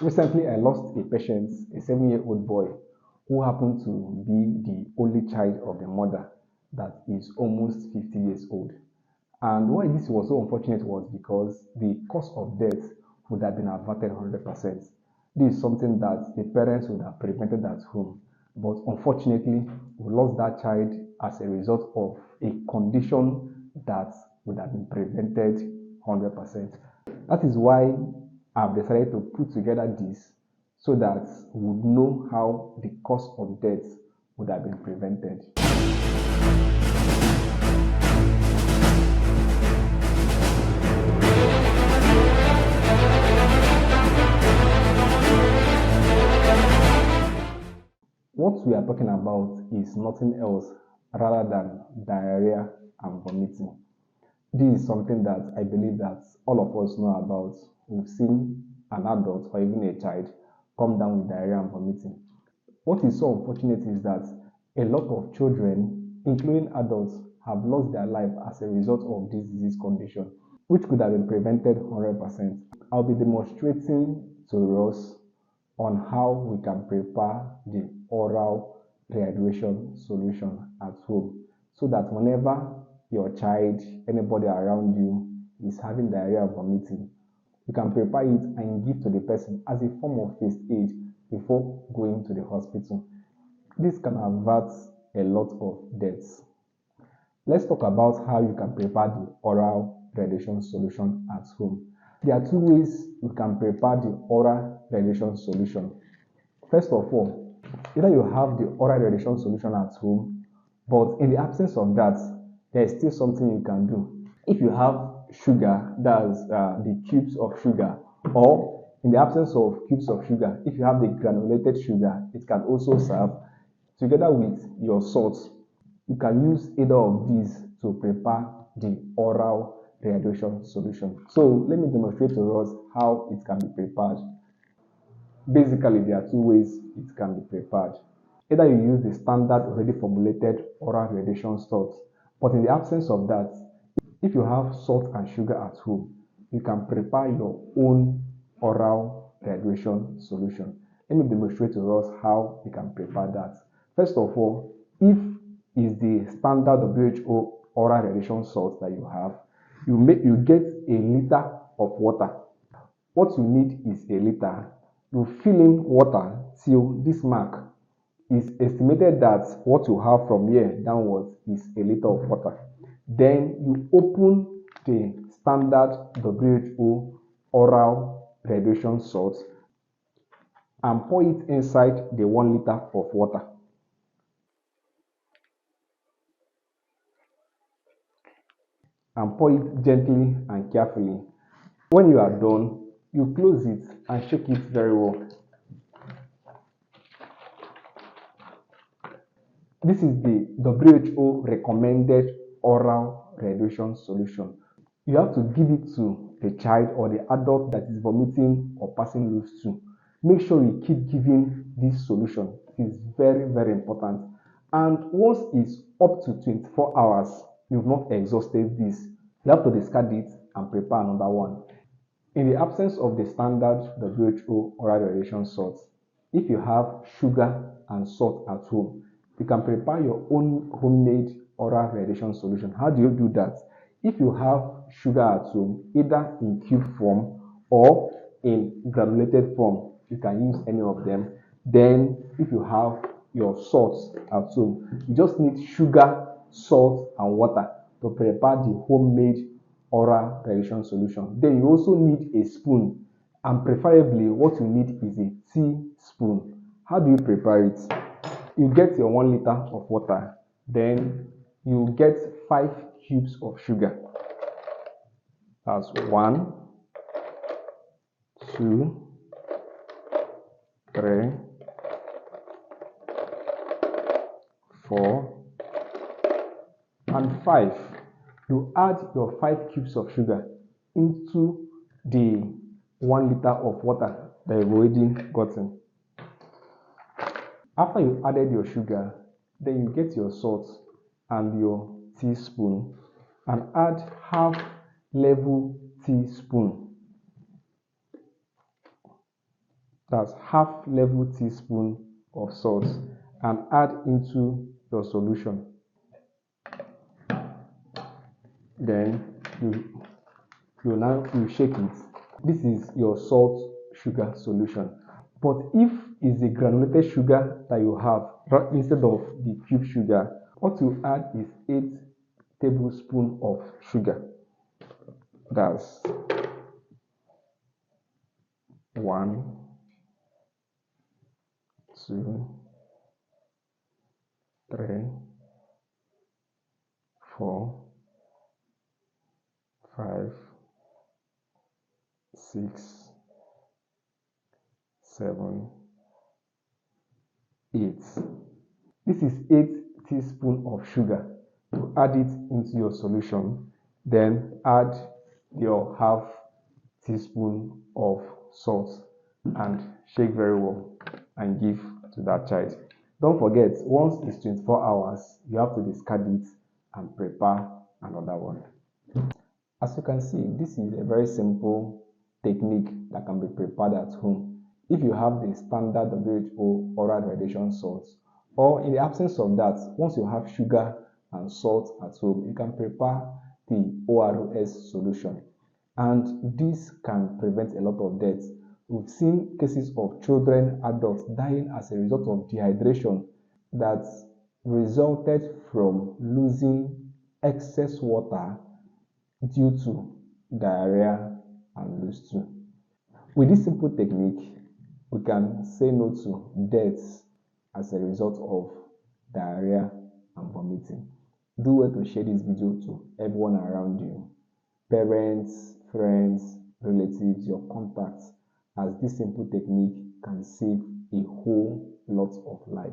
Recently, I lost a patient, a 7-year-old boy, who happened to be the only child of the mother that is almost 50 years old. And why this was so unfortunate was because the cause of death would have been averted 100%. This is something that the parents would have prevented at home. But unfortunately, we lost that child as a result of a condition that would have been prevented 100%. That is why I've decided to put together this so that we would know how the cause of death would have been prevented. What we are talking about is nothing else rather than diarrhea and vomiting. This is something that I believe that all of us know about. We've seen an adult or even a child come down with diarrhea and vomiting. What is so unfortunate is that a lot of children, including adults, have lost their life as a result of this disease condition, which could have been prevented 100%. I'll be demonstrating to us on how we can prepare the oral rehydration solution at home so that whenever your child, anybody around you is having diarrhea or vomiting, you can prepare it and give to the person as a form of first aid before going to the hospital. This can avert a lot of deaths. Let's talk about how you can prepare the oral rehydration solution at home. There are two ways you can prepare the oral rehydration solution. First of all, either you have the oral rehydration solution at home, but in the absence of that, there is still something you can do. If you have sugar, that's the cubes of sugar, or in the absence of cubes of sugar, if you have the granulated sugar, it can also serve together with your salt. You can use either of these to prepare the oral rehydration solution. So let me demonstrate to us how it can be prepared. Basically, there are two ways it can be prepared. Either you use the standard already formulated oral rehydration salt, but in the absence of that, if you have salt and sugar at home, you can prepare your own oral rehydration solution. Let me demonstrate to us how you can prepare that. First of all, if is the standard WHO oral rehydration salt that you have, you get a liter of water. What you need is a liter. You fill in water till this mark. It's estimated that what you have from here downwards is a liter of water. Then you open the standard WHO oral rehydration salt and pour it inside the 1 liter of water. And pour it gently and carefully. When you are done, you close it and shake it very well. This is the WHO recommended oral rehydration solution. You have to give it to the child or the adult that is vomiting or passing loose to. Make sure you keep giving this solution. It is very, very important. And once it's up to 24 hours, you've not exhausted this, you have to discard it and prepare another one. In the absence of the standard WHO oral rehydration salt, if you have sugar and salt at home, you can prepare your own homemade oral rehydration solution. How do you do that? If you have sugar at home, either in cube form or in granulated form, you can use any of them. Then if you have your salt at home, you just need sugar, salt, and water to prepare the homemade oral rehydration solution. Then you also need a spoon, and preferably what you need is a teaspoon. How do you prepare it? You get your 1 liter of water, then you get 5 cubes of sugar. That's 1, 2, 3, 4, and 5. You add your 5 cubes of sugar into the 1 liter of water that you've already gotten. After you added your sugar, then you get your salt and your teaspoon and add half level teaspoon That's half level teaspoon of salt, and add into your solution. Then you shake it. This is your salt sugar solution. But if it's a granulated sugar that you have instead of the cube sugar, what you add is 8 tablespoons of sugar. That's 1, 2, 3, 4, 5, 6, 7, 8. This is 8 teaspoons of sugar. You add it into your solution, then add your half teaspoon of salt and shake very well and give to that child. Don't forget, once it's 24 hours, you have to discard it and prepare another one. As you can see, this is a very simple technique that can be prepared at home. If you have the standard WHO oral radiation salt, or in the absence of that, once you have sugar and salt at home, you can prepare the ORS solution. And this can prevent a lot of deaths. We've seen cases of children, adults dying as a result of dehydration that resulted from losing excess water due to diarrhea and loose stool. With this simple technique, we can say no to deaths as a result of diarrhea and vomiting. Do well to share this video to everyone around you, parents, friends, relatives, your contacts, as this simple technique can save a whole lot of life.